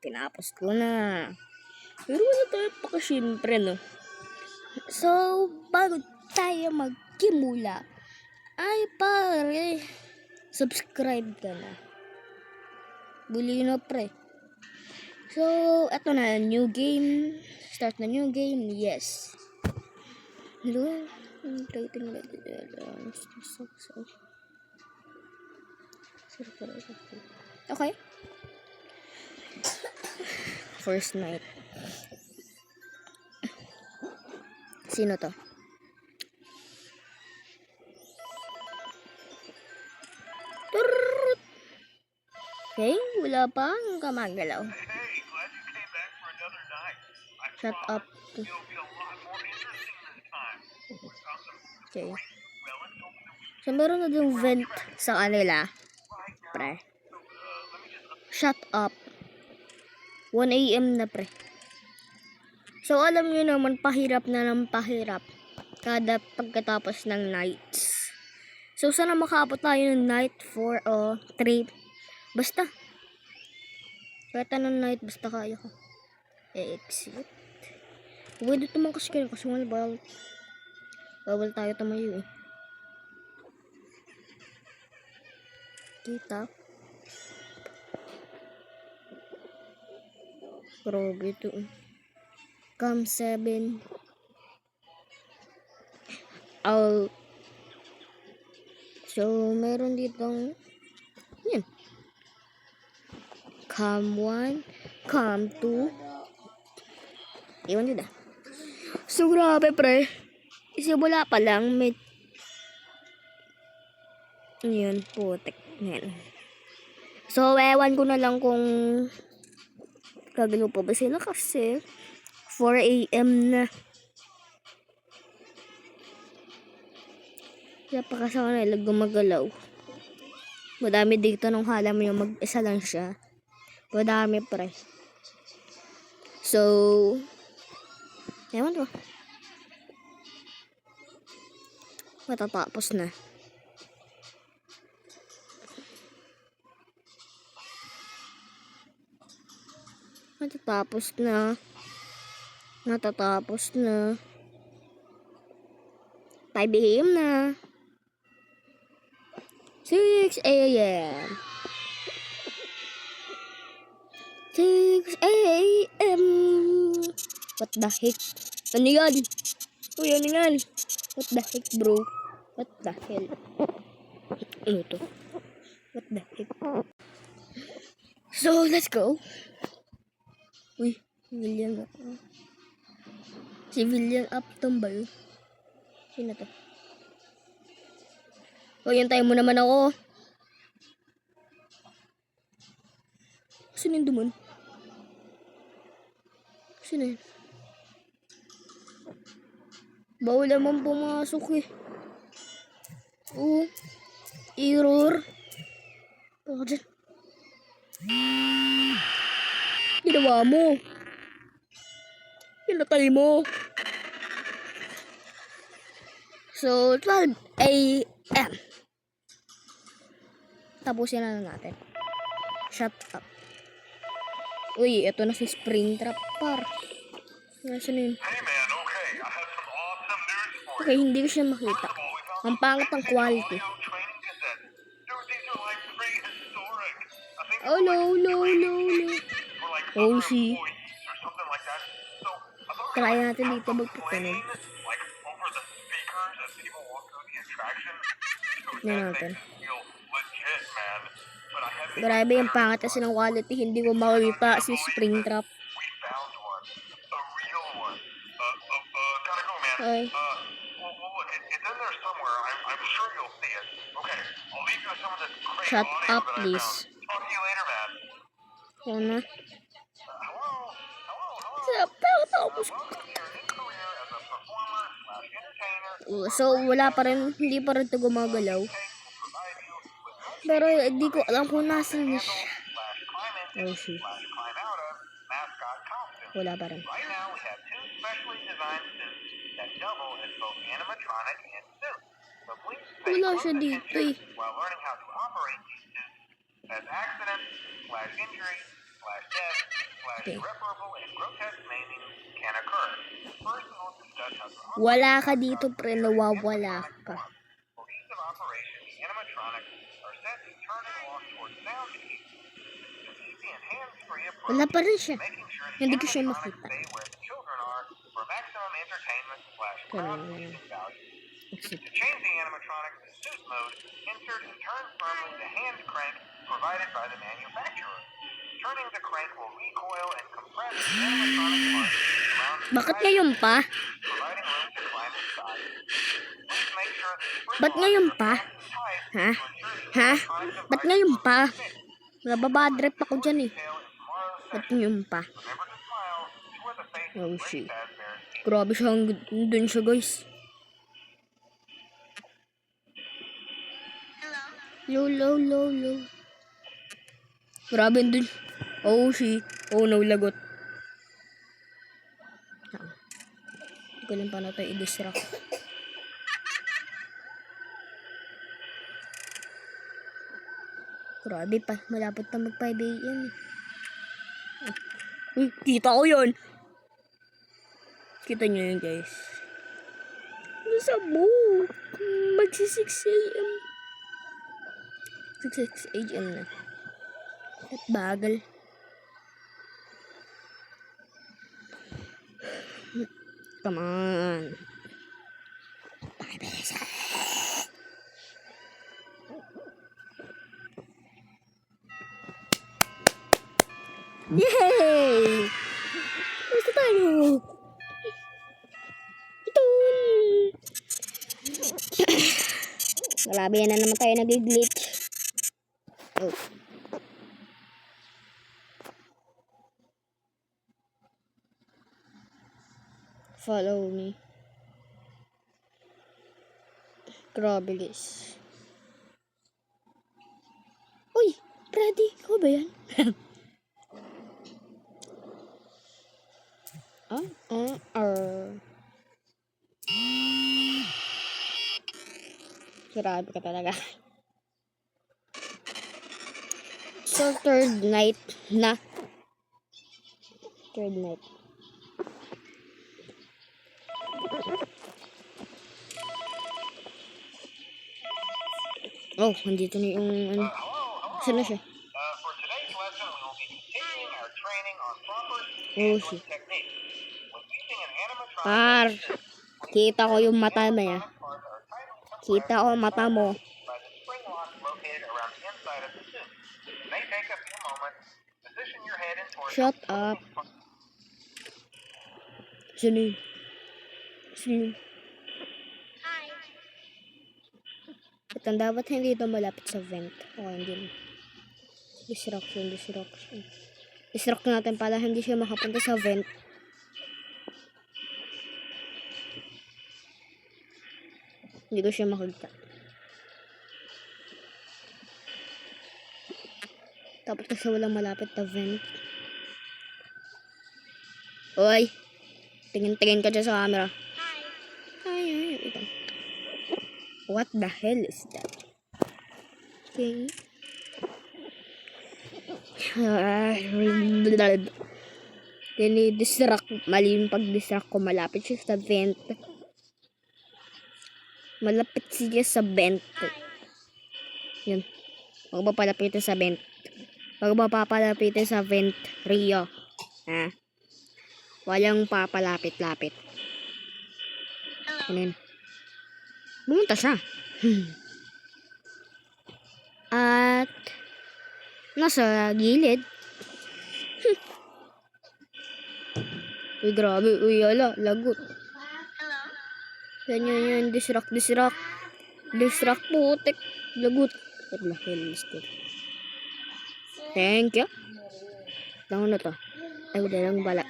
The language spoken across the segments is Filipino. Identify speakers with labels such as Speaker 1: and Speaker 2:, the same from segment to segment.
Speaker 1: Tinapos ko na. Pero wala tayo pakasyempre, no? So, bago tayo magkimula, ay pare, subscribe ka na. Buli na pre. So, eto na, new game. Start na new game, yes. Hello? Rating na. Okay. First night. Sino to? Okay, wala pa. Ang kamagalaw. Shut up. Okay. So, meron na yung vent sa kanila. Pre. Shut up. 1 AM na pre. So, alam nyo naman, pahirap na ng pahirap kada pagkatapos ng nights. So, sana makaabot tayo ng night 4 o 3. Basta. Kahit anong night, basta kaya ko. Exit. Pwede tumangkas kayo kasi wala bawal tayo tumayo eh. Kita. Grabe ito. Cam 7. Out. So, meron ditong yan. Cam 1. Cam 2. Iwan nyo na. So, grabe pre. Kasi wala pa lang. May yun, putik. Yan. So, ewan ko na lang kung gagalaw pa ba sila kasi 4 AM na. Kaya pa kasi ako nila gumagalaw. Madami dito nung hala mo yung mag-isa lang siya. Madami pre. So, ewan ko. Matatapos na. Matatapos na. 5 AM na. 6 AM. 6 AM. What the heck? Ano yan? Uy, ano yan? What the heck, bro? What the hell? Ano to? What the heck? So, let's go. Uy, civilian up. Civilian Upton ba yun? Sino to? Uy, hintayin mo naman ako. Sino yung duman? Sino yun? Bawal naman pumasok eh. Oo. Error. Baka dyan. Ginawa mo. Pinatay mo. So, 12 AM. Tapusin na natin. Shut up. Uy, ito na si Springtrap par. Nasaan yun? Okay, hindi ko siya makita. Ang pangit ang quality. Oh, no. Oh, see. Try natin dito magpitanin. Yan natin. Grabe yung pangit kasi ng quality. Hindi ko makita si Springtrap. Ay. Shut up, please. Ano? So, wala pa rin. Hindi pa rin ito gumagalaw. Pero, hindi ko alam kung nasan na siya. Oh, see. Wala pa rin. Wala siya dito eh. Okay. Wala ka dito, pre. Nawawala ka. Wala pa rin siya. Hindi ko siya makita.
Speaker 2: To change the animatronic to suit mode, insert and turn firmly the hand crank provided by the manufacturer. Turning the crank will recoil and compress the animatronic parts around the
Speaker 1: Bakit ngayon pa?
Speaker 2: providing room to climb inside. Please make sure the spring
Speaker 1: Ba't ngayon pa? Ha? Ha? Ba't ngayon pa? Nababadrip ako dyan eh. Ba't ngayon pa? Oh shit. Grabe siya, dun siya guys. Low. Grabe dun. Oh shit. Oh no, lagot. Hindi ko lang paano ito i-distract. Grabe pa. Malapit na mag 5 AM. Uy, kita ko yun. Kita nyo yun guys. Nasa book. Magsi 6 AM. 6 AM na. At bagal. Come on. Yay! Gusto tayo. Ito. Grabe na naman tayo nag-glitch. Oh. Follow me. Grabe guys. Uy, Freddy, ikaw ba yan? Grabe ka talaga. So, third night na. Third night. Oh, nandito na yung ano. Saan na siya?
Speaker 2: For today's lesson, we will be continuing our training on proper
Speaker 1: Oh, shit. Par, kita ko yung mata mo ya. Kita ko yung mata mo. Shut up. Sino? At dapat hindi ito malapit sa vent. O, hindi. Distraction. Distract natin para hindi siya makapunta sa vent. Hindi ko siya makita. Tapos kasi walang malapit na vent. Oy! Tingin ka dyan sa camera. Hi. Ito. What the hell is that? Okay. Dinidistract. Mali yung pag-distract ko. Malapit siya sa vent. Malapit siya sa vent. Yun. Huwag ba palapitin sa vent? Huwag ba papalapitin sa vent, Rio? Ha? Walang papalapit-lapit. Ano yun? Bumunta siya. At nasa gilid. Uy, grabe. Uy, ala. Lagot. Yan. Distract. Distract, putik. Lagot. What the hell is that? Thank you. Tango na to. Ay, dalang bala.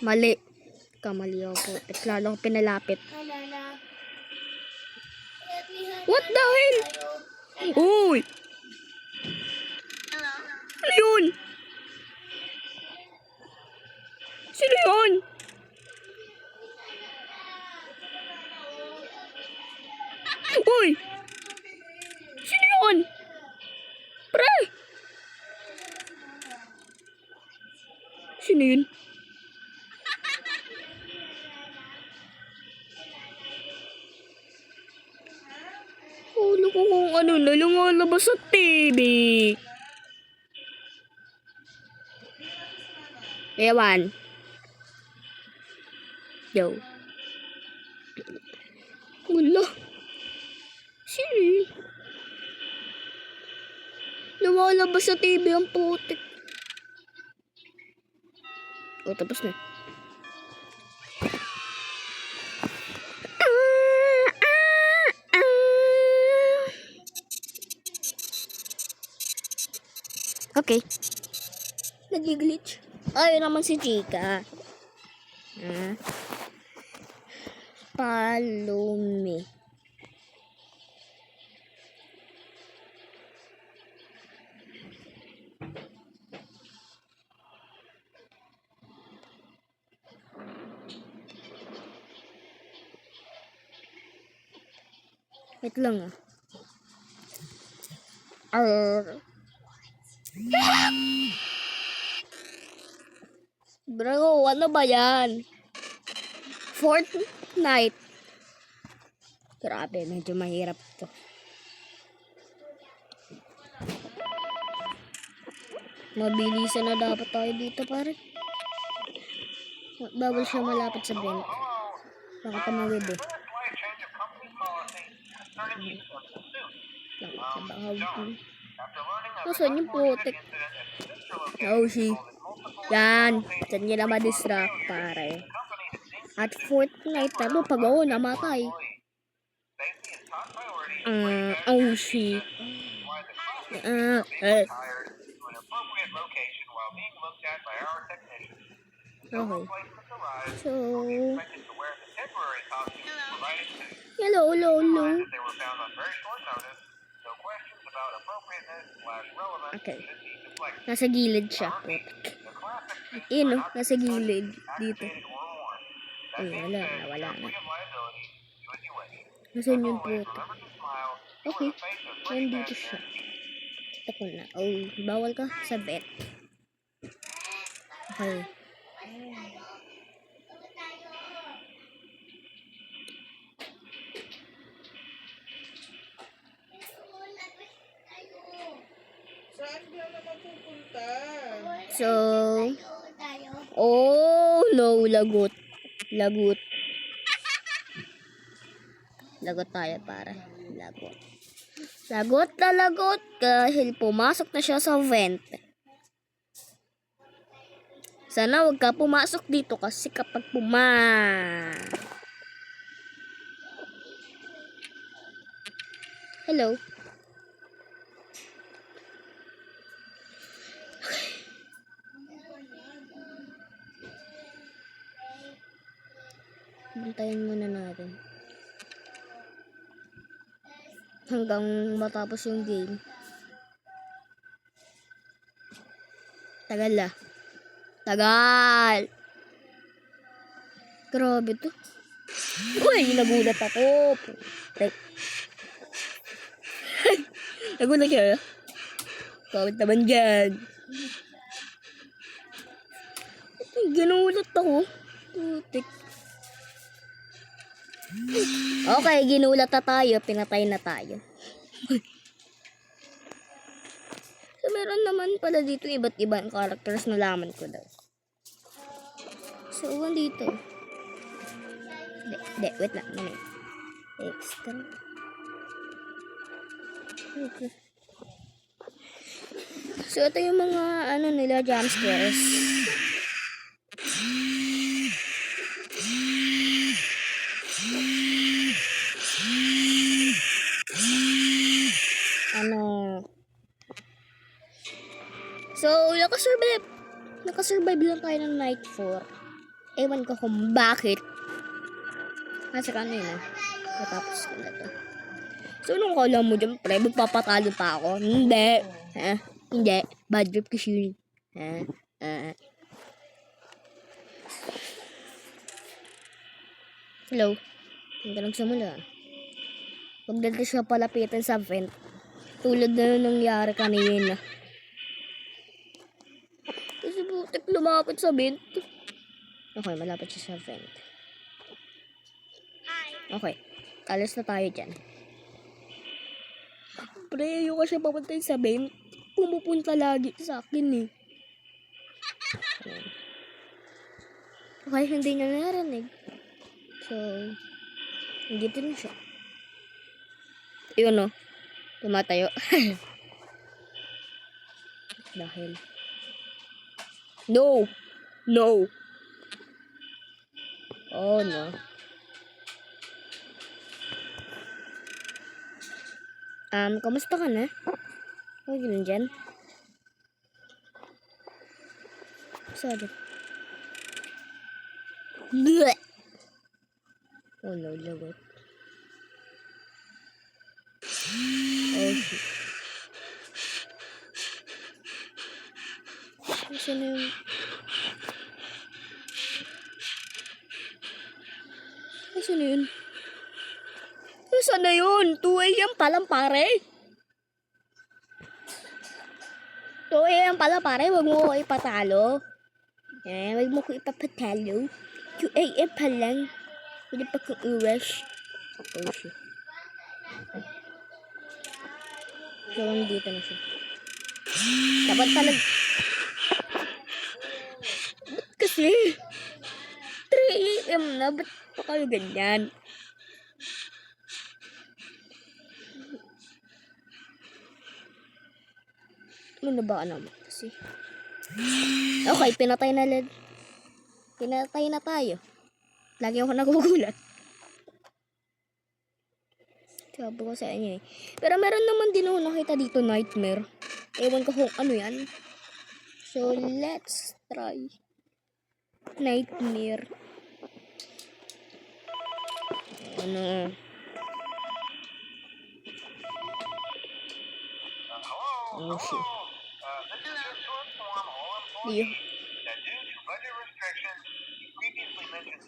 Speaker 1: Mali. Kamali ako. Lalo ako pinalapit. What the hell? Uy! Ano yun? Sino yun? Uy! Sino yun? Sino yun? Ulo ko kung ano na lumalabas sa TV. Ewan. Yo. Wala. Sino yun? Lumalabas sa TV ang putik. O, tapos na. Okay. Nag-glitch. Ay, naman si Chika. Follow me. Wait lang Bro, ano ba yan? Fortnite. Grabe, medyo mahirap to. Mabilisan na dapat tayo dito, pare. Bawal siya malapit sa vent. Baka tumawid eh. Nasaan yung putik? Oh, si. Yan. Diyan nyo na ma-distract, pare. At Fortnite, ano, pag ako namatay. Oh, shit. Okay. So, hello. Okay. Nasa gilid siya. Yun, no? Nasa gilid. Dito. Ay, wala na. Nasaan yung puto? Okay. Nandito siya. Kita ko na. Oh, bawal ka sa vet. Okay. So, oh no, lagot tayo, para lagot dahil pumasok na siya sa vent. Sana wag ka pumasok dito kasi kapag hello. Bantayan muna natin hanggang matapos yung game. Tagal. Grabe to. Uy, nagulat ako. Nagulat siya. Comment naman dyan. Ginulat ako. Putik. Okay, ginulat na tayo. Pinatay na tayo. So, meron naman pala dito iba't ibang characters na laman ko daw. So, dito. Wait lang. Extra. Okay. So, ito yung mga nila jump scares. So, nakasurvive lang tayo ng night 4. Ewan ko kung bakit. Kasi kanina, natapos ko na to. So, nung kala mo dyan, pre, magpapatalo pa ako? Hindi. Hindi. Bad trip kasi yun. Hello. Hindi ka nagsimula. Huwag dito siya palapitan sa vent. Tulad na nangyari kanina. Tik lumapit sa vent. Okay, malapit siya sa vent. Okay, alis na tayo dyan. Pre, ayoko siya papuntay sa vent. Pumupunta lagi sa akin eh. Ayan. Okay, hindi niya narinig. So, dito na siya. Yun o. Tumatayo. Dahil. No! No! Oh no. Kamusta ka na? Okay lang dyan? Sorry. Bleh! Oh no, lagot. Oh shit. Saan na yung... Saan na yun? Saan na yun? 2 a.m. pa lang pare. 2 a.m. pa lang pare. Huwag mo ko ipatalo. Huwag mo ko ipapatalo. 2 a.m. pa lang. Hindi pa kong i-rush. Oh shit. So, dito na siya. Dapat talag... Ba't kasi? 3 a.m. na. Ba't pa kayo ganyan? Ano ba naman kasi? Okay, pinatay na LED. Pinatay na tayo. Lagi ako nagugulat. Sabi ko sa inyo eh. Pero meron naman din ako nakita dito nightmare. Ewan ko kung ano yan. So, let's try. Nightmare. Ano?
Speaker 2: Hello?
Speaker 1: Oh, shit.
Speaker 2: This is just to inform all
Speaker 1: Iyo.
Speaker 2: employees that due to budget restrictions, the previously mentioned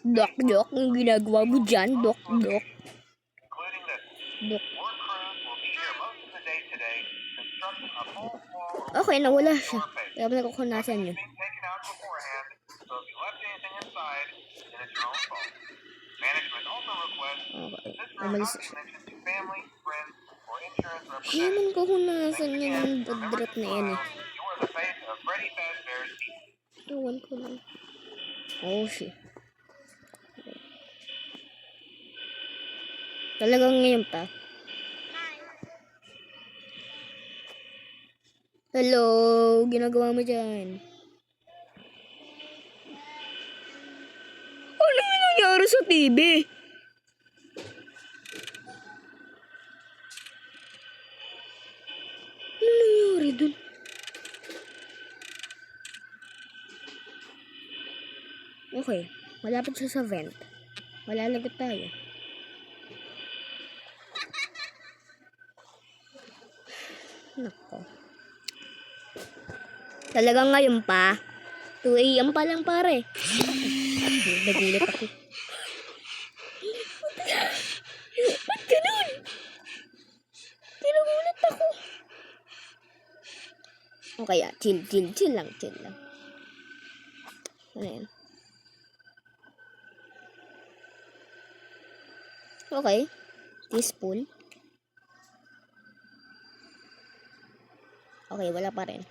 Speaker 1: Dok, ang ginagawa mo dyan, dok.
Speaker 2: including this,
Speaker 1: Dok.
Speaker 2: work crews will be here most of the day today, constructing a full wall
Speaker 1: Okay, nawala siya.
Speaker 2: door face.
Speaker 1: Kaya pala kukunasan nyo.
Speaker 2: Being taken out beforehand, so if you left anything inside, then it's your own fault. Management also requests
Speaker 1: Okay,
Speaker 2: this room
Speaker 1: umalis
Speaker 2: not
Speaker 1: na
Speaker 2: be
Speaker 1: siya.
Speaker 2: mentioned to family, friends, or insurance representatives.
Speaker 1: Ewan ko kung nasan
Speaker 2: Again,
Speaker 1: yung
Speaker 2: remember
Speaker 1: drop
Speaker 2: to
Speaker 1: na yan eh.
Speaker 2: smile. You are the face of Freddy Fazbear's Pizza.
Speaker 1: Ewan ko lang. Oh shit. Talagang ngayon pa. Hello, ginagawa mo dyan? Ano yung nangyari sa TV? Ano nangyari dun? Okay, malapit siya sa vent. Malalagot tayo. Nako. Talagang ngayon pa. 2 a.m. pa lang pare. Nagulat ako. Ba't ganun? Nagulat ako. Okay chill lang. Ano yan? Okay. Peaceful. Okay, wala pa rin.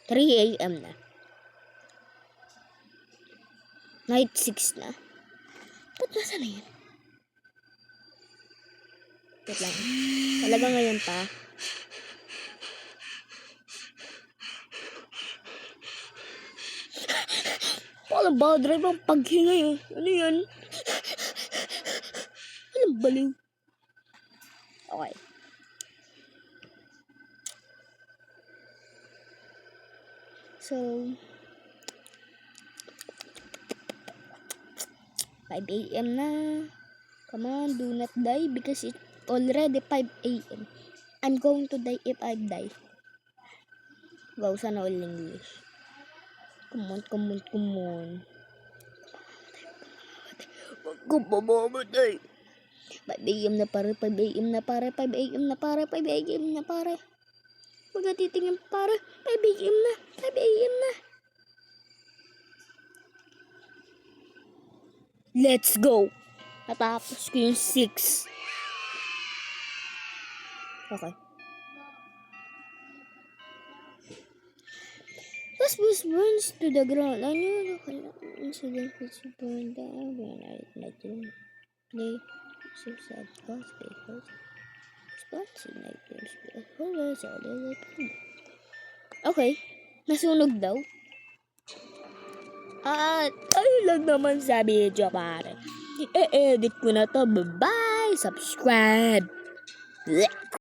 Speaker 1: 3 a.m. na. Night 6 na. Ba't nasa na yan? Wait lang. Talaga ngayon pa. Pala ba? Drive ang paghinga yun. Ano yan? Anong baliw? Okay. So, 5 a.m. na. Come on, do not die because it's already 5 a.m. I'm going to die if I die. Wow, sana all English. Come on. Huwag ko pamamatay. 5 a.m. na pare, 5 a.m. na pare. Huwag ka titingin para 5 AM na. 5 AM na. Let's go. Natapos ko yung 6. Okay. This was burns to the ground. I knew the incident was burned down when I let them play. So sad, cause papers. Sponsored night games. Always all the way. Okay. Nasunog daw. At ayun lang naman sa video, pare. I-edit ko na to. Bye-bye. Subscribe. Blech.